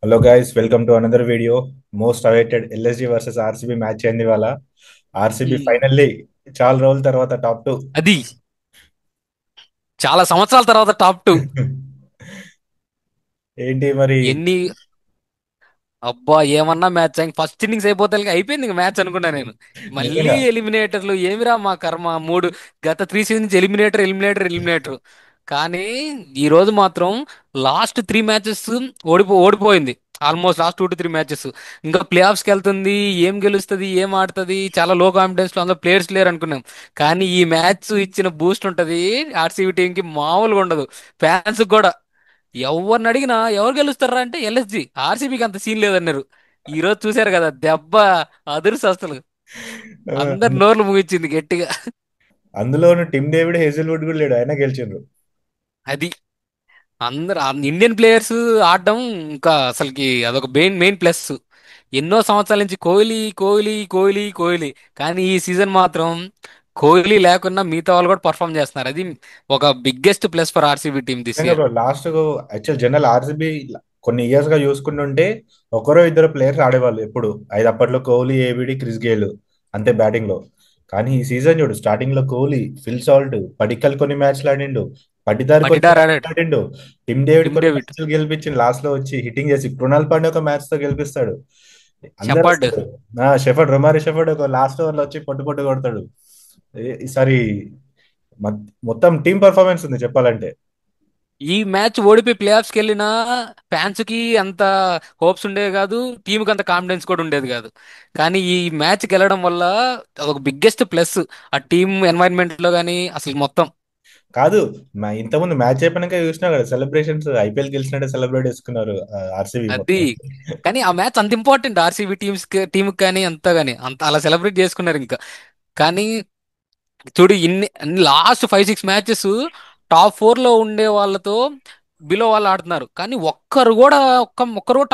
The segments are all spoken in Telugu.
Hello guys, welcome to another video. Most awaited LSG versus RCB match అయింది ఇవాళ. ఆర్సీబీ ఉమ్, ఫైనల్లీ చాలా రోజుల తర్వాత టాప్ టూ. అది చాలా సంవత్సరాల తర్వాత టాప్ టూ. ఏంటి మరి? ఎన్ని అబ్బా ఏమన్నా మ్యాచ్ ఫస్ట్ ఇన్నింగ్స్ అయిపోతే అయిపోయింది ఇంక మ్యాచ్ అనుకున్నా నేను. మళ్ళీ నిజంగా ఎలిమినేటర్లు ఏమిరా మా కర్మ. గత 3 సీజన్ నుంచి ఎలిమినేటర్ ఎలిమినేటర్ ఎలిమినేటర్. కానీ ఈ రోజు మాత్రం లాస్ట్ 3 మ్యాచెస్ ఓడిపోయింది. Almost last 2 to 3 matches. ఇంకా ప్లే ఆఫ్స్కి వెళ్తుంది. ఏం గెలుస్తుంది, ఏం ఆడుతుంది, చాలా లో కాన్ఫిడెన్స్ లో అందరూ ప్లేయర్స్ లేరు అనుకున్నాం. కానీ ఈ మ్యాచ్ ఇచ్చిన బూస్ట్ ఉంటది ఆర్సీబీ టీంకి, మామూలుగా ఉండదు. ఫ్యాన్స్ కూడా ఎవరిని అడిగినా ఎవరు గెలుస్తారా అంటే ఎల్ఎస్జి, ఆర్సీబీకి అంత సీన్ లేదన్నారు. ఈ రోజు చూశారు కదా దెబ్బ, అదుర్స్ అసలు. ఆ, అందరు నోర్లు ముగిచ్చింది గట్టిగా. అందులోను టిమ్ డేవిడ్, హేజల్వుడ్ కూడా లేడు, అయినా గెలిచిండ్రు. అది అందరు ఇండియన్ ప్లేయర్స్ ఆడడం ఇంకా అసలుకి అదొక మెయిన్ మెయిన్ ప్లస్. ఎన్నో సంవత్సరాల నుంచి కోహ్లీ కోహ్లీ కోహ్లీ కోహ్లీ. కానీ ఈ సీజన్ మాత్రం కోహ్లీ లేకున్నా మిగతా వాళ్ళు కూడా పర్ఫామ్ చేస్తున్నారు. అది ఒక biggest plus for RCB team this నిజంగా year. Bro, last actual general RCB కొన్ని ఇయర్స్ గా చూసుకుంటుంటే ఒకరో ఇద్దరు ప్లేయర్స్ ఆడేవాళ్ళు ఎప్పుడు. ఐదు అప్పట్లో కోహ్లీ, ఏబిడి, క్రిస్ గేల్ అంతే బ్యాటింగ్ లో. కానీ ఈ సీజన్ చూడు, స్టార్టింగ్ లో కోహ్లీ, ఫిల్ సాల్ట్, పడిక్కల్ కొన్ని మ్యాచ్లు ఆడిండు, పటిదార్ కొన్ని పటిదార్ మ్యాచ్లు ఆడాడు. ఆడిండు, టిమ్ డేవిడ్ టిమ్ కొన్ని డేవిడ్, మ్యాచ్లు గెలిపించింది లాస్ట్ లో వచ్చి హిట్టింగ్ చేసి, కృణాల్ పాండే ఒక మ్యాచ్ తో గెలిపిస్తాడు. అందరు షెపర్డ్. వస్తారు. షెఫర్డ్, రొమారి షెఫర్డ్ ఒక లాస్ట్ ఓవర్ లో వచ్చి పొట్టు పొట్టు కొడతాడు. ఈసారి మొత్తం టీం పర్ఫార్మెన్స్ ఉంది చెప్పాలంటే. ఈ మ్యాచ్ ఓడిపోయి ప్లే ఆఫ్స్కి వెళ్ళిన ఫ్యాన్స్ కి అంత హోప్స్ ఉండేవి కాదు, టీంకి అంత కాన్ఫిడెన్స్ కూడా ఉండేది కాదు. కానీ ఈ మ్యాచ్కి వెళ్ళడం వల్ల అదొక బిగ్గెస్ట్ ప్లస్ ఆ టీమ్ ఎన్వైరన్మెంట్ లో కానీ అసలు మొత్తం. కాదు, ఇంతకుముందు మ్యాచ్ అయిపోయినాక చూసినా కదా సెలబ్రేషన్స్, ఐపీఎల్ గెలిచినట్టే సెలబ్రేట్ చేసుకున్నారు ఆర్సీబీ అది మొత్తం. కానీ ఆ మ్యాచ్ అంత ఇంపార్టెంట్ ఆర్సీబీ టీమ్ కానీ అంతా కానీ అంత అలా సెలబ్రేట్ చేసుకున్నారు ఇంకా. కానీ చూడు ఇన్ని లాస్ట్ 5 6 మ్యాచెస్ టాప్ 4 లో ఉండే వాళ్ళతో బిలో వాళ్ళు ఆడుతున్నారు. కానీ ఒక్కరు కూడా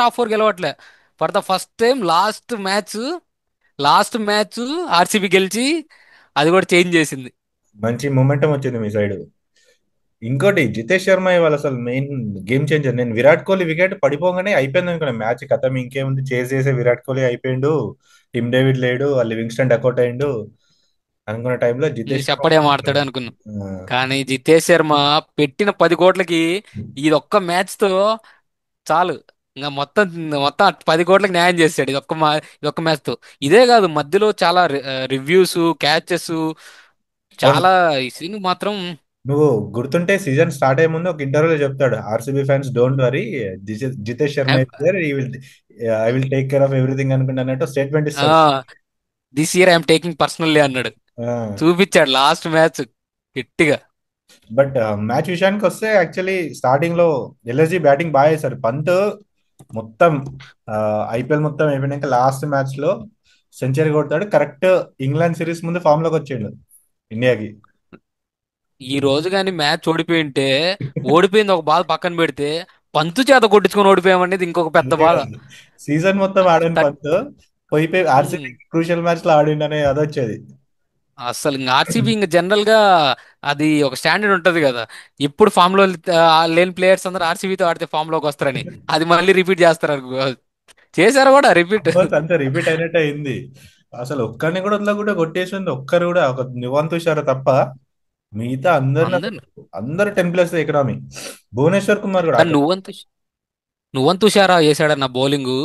టాప్ 4 గెలవట్లే. For the first time last match RCB గెలిచి అది కూడా చేంజ్ చేసింది. మంచి మొమెంటం వచ్చింది మీ సైడ్. ఇంకోటి జితేష్ శర్మ ఇవాళ అసలు మెయిన్ గేమ్ చేంజర్. నేను విరాట్ కోహ్లీ వికెట్ పడిపోగానే అయిపోయింది అనుకున్నా మ్యాచ్ కథం, ఇంకేముంది చేజ్ చేసే విరాట్ కోహ్లీ అయిపోయిండు, టిమ్ డేవిడ్ లేడు, లివింగ్స్టన్ డకౌట్ అయిండు అనుకున్న టైంలో జితేష్ శర్మ చెప్పడే మాత్రం, ఆడతాడు అనుకున్నాం. కానీ జితేష్ శర్మ పెట్టిన 10 కోట్లకి ఈ ఒక్క మ్యాచ్ తో చాలు. ఇంకా మొత్తం మొత్తం 10 కోట్లకి న్యాయం చేశాడు ఇది ఒక్క మ్యాచ్ తో. ఇదే కాదు, మధ్యలో చాలా రివ్యూస్, క్యాచెస్, అవును. చాలా ఈ సీన్ మాత్రం. నువ్వు గుర్తుంటే సీజన్ స్టార్ట్ అయ్యే ముందు ఒక ఇంటర్వ్యూలో చెప్తాడు, RCB fans don't worry, Jitesh Sharma is there, I will take care of everything అనుకుంటా అన్నట్టు స్టేట్మెంట్ ఇస్తాడు. This year I'm taking personally అన్నాడు. ఆ, చూపించాడు లాస్ట్ మ్యాచ్ గట్టిగా. బట్ మ్యాచ్ విషయానికి వస్తే యాక్చువల్లీ స్టార్టింగ్ లో ఎల్ఎస్జి బ్యాటింగ్ బాగా చేశారు. పంత్ మొత్తం ఐపీఎల్ మొత్తం అయిపోయినాక లాస్ట్ మ్యాచ్ లో సెంచరీ కొడతాడు కరెక్ట్. ఇంగ్లాండ్ సిరీస్ ముందు ఫామ్ లోకి వచ్చిండు ఇండియాకి. ఈ రోజు కానీ మ్యాచ్ ఓడిపోయింటే, ఓడిపోయింది ఒక బాధ పక్కన పెడితే, పంతు చేత కొట్టించుకొని ఓడిపోయామనేది ఇంకొక పెద్ద అంతే బాధ. కదా, సీజన్ మొత్తం ఆడని థర్ట్ పంత్ పోయిపోయి ఆర్సీబీ క్రూషియల్ మ్యాచ్ లో ఆడిండనే అదొచ్చేది. అసలు ఇంకా ఆర్సీబీ ఇంకా జనరల్ గా అది ఒక స్టాండర్డ్ ఉంటది కదా. ఎప్పుడు ఫామ్ లో లేని ప్లేయర్స్ అందరూ ఆర్సీబీతో ఆడితే ఫామ్ లోకి వస్తారని, అది మళ్ళీ రిపీట్ చేస్తారు చేశారు కూడా రిపీట్. ఆల్మోస్ట్ అంతే రిపీట్ అయినట్టే అయింది. అసలు ఒక్కరిని కూడా వదలకుండా కొట్టేసింది. ఒక్కరు కూడా ఒక నివాన్ తుషార తప్ప మిగతా అందరిని అసలు, అందరు. అందరు 10+ ఎకనామీ. భువనేశ్వర్ కుమార్ కూడా కానీ నువ్వంతు హుషారా వేసాడన్న bowling.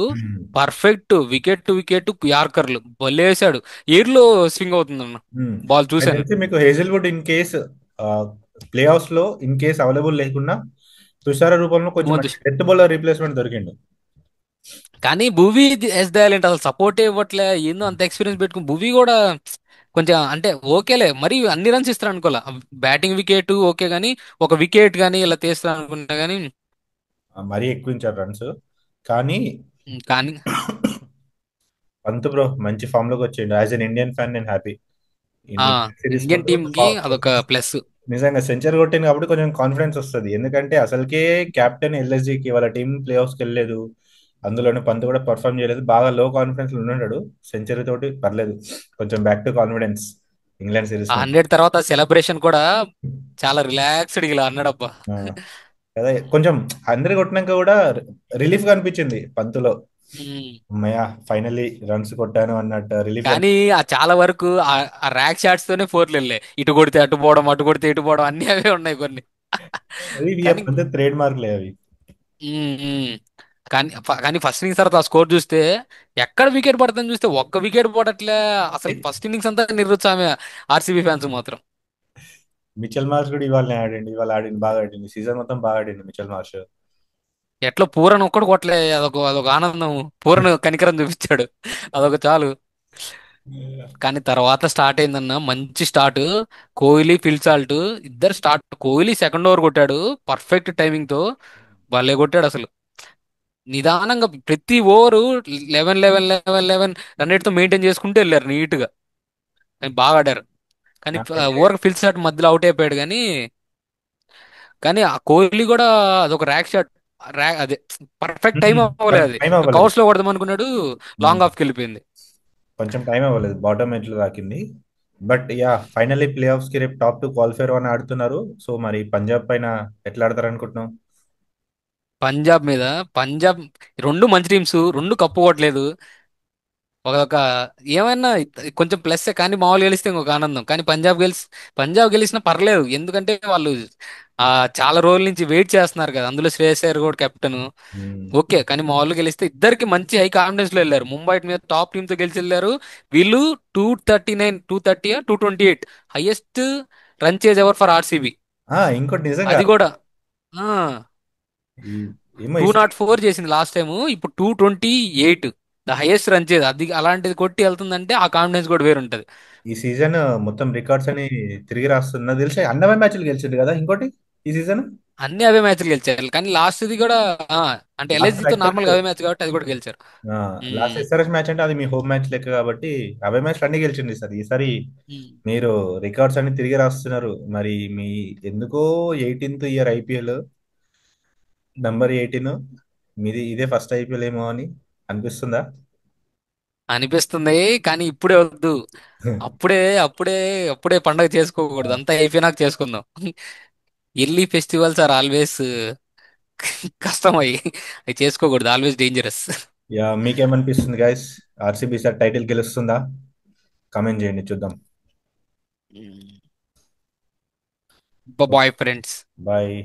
Perfect wicket to wicket యార్కర్లు భలే వేసాడు. ఎయిర్లో స్వింగ్ అవుతుందన్న బాల్ నాకు చూశాను. తెలిసి మీకు Hazlewood in case play offs లో ఇన్ కేస్ అవైలబుల్ లేకున్నా తుషార రూపంలో కొంచెం నువ్వంతు డెత్ బౌలర్ రీప్లేస్మెంట్ దొరికిండు. కానీ భువీ ఎస్ దయాలంటే అసలు సపోర్ట్ ఇవ్వట్లే. ఏందో అంత ఎక్స్పీరియన్స్ పెట్టుకుని భువీ కూడా కొంచెం అంటే ఓకేలే, మరి అన్ని రన్స్ ఇస్తారు అనుకోలే. బ్యాటింగ్ వికెట్ ఓకే గానీ ఒక వికెట్ గానీ ఇలా తీస్తారు అనుకుంటా గానీ. మరీ ఎక్కువ ఇచ్చారు రన్స్. కానీ కానీ పంత్ బ్రో మంచి ఫామ్ లోకి వచ్చిండు. యాజ్ అన్ ఇండియన్ ఫ్యాన్ నేను హ్యాపీ. ఆ సిరీస్ ఇండియన్ ముందు టీమ్ కి అదొక ప్లస్. నిజంగా సెంచరీ కొట్టింది కాబట్టి కొంచెం కాన్ఫిడెన్స్ వస్తుంది. ఎందుకంటే అసలుకే కెప్టెన్ ఎల్ఎస్జికి వాళ్ళ టీం ప్లే ఆఫ్స్కి వెళ్ళలేదు. అందులోనే పంత్ కూడా పర్ఫామ్ చేయలేదు, బాగా లో కాన్ఫిడెన్స్ లో ఉన్నాడు. సెంచరీ తోటి పర్లేదు, కొంచెం back to confidence England series ఆ నుంచి. 100 తర్వాత సెలబ్రేషన్ కూడా చాలా రిలాక్స్డ్ ఇలా అన్నాడబ్బా. కదా కొంచెం అందరు కొట్టినాక కూడా రిలీఫ్ గా అనిపించింది పంతులో. ఉమ్. అమ్మయ్య ఫైనల్లీ రన్స్ కొట్టాను అన్నట్టు రిలీఫ్ కానీ ఆ చాలా వరకు ఆ ర్యాక్ షాట్స్ తోనే ఫోర్లు వెళ్ళాయి. ఇటు కొడితే అటు పోవడం, అటు కొడితే ఇటు పోవడం, అన్ని అవే ఉన్నాయి కొన్ని. అవి కానీ పంత్ ట్రేడ్ మార్క్లే అవి. ఉమ్, ఉమ్. కానీ ఫస్ట్ ఇన్నింగ్స్ తర్వాత ఆ స్కోర్ చూస్తే ఎక్కడ వికెట్ పడుతుందని చూస్తే ఒక్క వికెట్ పడట్లే. అసలు ఫస్ట్ ఇన్నింగ్స్ అంతా నిరుత్సాహమే ఆర్సీబీ ఫ్యాన్స్ మాత్రం. మిచెల్ మార్ష్ కూడా ఇవాళ ఆడిండు, ఇవాళ ఆడిండు, బాగా ఆడిండు, సీజన్ మొత్తం బాగా ఆడిండు మిచెల్ మార్ష్. ఎట్లా పూరను ఒక్కడు కొట్టలే, అదొక ఆనందం. పూరను కనికరం చూపించాడు, అదొక చాలు. కానీ తర్వాత స్టార్ట్ అయిందన్న మంచి స్టార్ట్. కోహ్లీ, ఫిల్సాల్ట్ ఇద్దరు స్టార్ట్. కోహ్లీ సెకండ్ ఓవర్ కొట్టాడు పర్ఫెక్ట్ టైమింగ్ తో, భలే కొట్టాడు అసలు. నిదానంగా ప్రతి ఓవరు 11 11 11 11 రన్ రేట్ తో మెయింటైన్ చేసుకుంటూ వెళ్ళారు నీట్ గా. కానీ బాగా ఆడారు. కానీ నాకైతే ఓవర్ ఫిల్సాల్ట్ మధ్యలో అవుట్ అయిపోయాడు. కానీ ఆ కోహ్లీ కూడా అదొక ర్యాక్ షాట్. అదే పర్ఫెక్ట్ టైం అవ్వలేదు అది. టైం అవ్వలేదు. కవర్స్ లో కొడదాం అనుకున్నాడు, లాంగ్ ఆఫ్కి వెళ్ళిపోయింది. కొంచెం టైం అవ్వలేదు, బాటమ్ ఎడ్జ్లో తాకింది. But yeah finally play offs కి రేపు టాప్ 2 క్వాలిఫైర్ అని ఆడుతున్నారు. సో మరి పంజాబ్ పైన ఎట్లా ఆడతారు అనుకుంటున్నాం? పంజాబ్ మీద, పంజాబ్ రెండు మంచి టీమ్స్, రెండు కప్పు కొట్టలేదు. ఒక ఏమైనా కొంచెం ప్లస్, కానీ మామూలు గెలిస్తే ఇంకొక ఆనందం. కానీ పంజాబ్ గెలిచినా పర్లేదు, ఎందుకంటే వాళ్ళు ఆ చాలా రోజుల నుంచి వెయిట్ చేస్తున్నారు కదా, అందులో శ్రేయస్ అయ్యర్ కూడా కెప్టెన్. మ్మ్. ఓకే, కానీ మామూలుగా గెలిస్తే ఇద్దరికి మంచి హై కాన్ఫిడెన్స్ లో వెళ్ళారు. ముంబై మీద టాప్ టీమ్ తో గెలిచి వెళ్ళారు. వీళ్ళు 239, 230, 228 highest run chase ever for RCB. ఇంకోటి నిజంగా అది కూడా ఈ ఏమో 204 చేసింది లాస్ట్ టైం, ఇప్పుడు 228, ద హైయెస్ట్ రన్ చేజ్. అది అలాంటిది కొట్టి వెళ్తుందంటే ఆ కాన్ఫిడెన్స్ కూడా వేరుంటది. ఈ సీజన్ మొత్తం రికార్డ్స్ అని తిరిగి రాస్తున్నా తెలిసి అన్నవే మ్యాచ్లు గెలిచిండు కదా ఇంకోటి ఈ సీజన్. అన్ని అవే మ్యాచ్లు గెలిచారు. కానీ లాస్ట్ ఇది కూడా ఆ, అంటే లాస్ట్ ఎల్ఎస్జీతో యాక్చువల్లీ నార్మల్గా అవే మ్యాచ్ కాబట్టి అది కూడా గెలిచారు. లాస్ట్ ఉమ్, ఎస్ఆర్ఎస్ మ్యాచ్ అంటే అది మీ హోమ్ మ్యాచ్ లెక్క కాబట్టి అవే మ్యాచ్లు అన్ని గెలిచింది ఈసారి. ఈసారి ఉమ్. మీరు రికార్డ్స్ అన్ని తిరిగి రాస్తున్నారు. మరి మీ ఎందుకో 18th ఇయర్ ఐపీఎల్ నంబర్ 18, మీది ఇదే ఫస్ట్ ఐపీఎల్ ఏమో అని అనిపిస్తుందా? అనిపిస్తుంది. కానీ ఇప్పుడే వద్దు. అప్పుడే అప్పుడే అప్పుడే పండగ చేసుకోకూడదు, అంతా అయిపోయినాక చేసుకుందాం. ఎర్లీ ఫెస్టివల్స్ ఆర్ ఆల్వేస్ కష్టం. అవి చేసుకోకూడదు, ఆల్వేస్ డేంజరస్. యా మీకేమనిపిస్తుంది గైస్? ఆర్సీబీ సార్ టైటిల్ గెలుస్తుందా? కామెంట్ చేయండి చూద్దాం. Bye friends. బాయ్.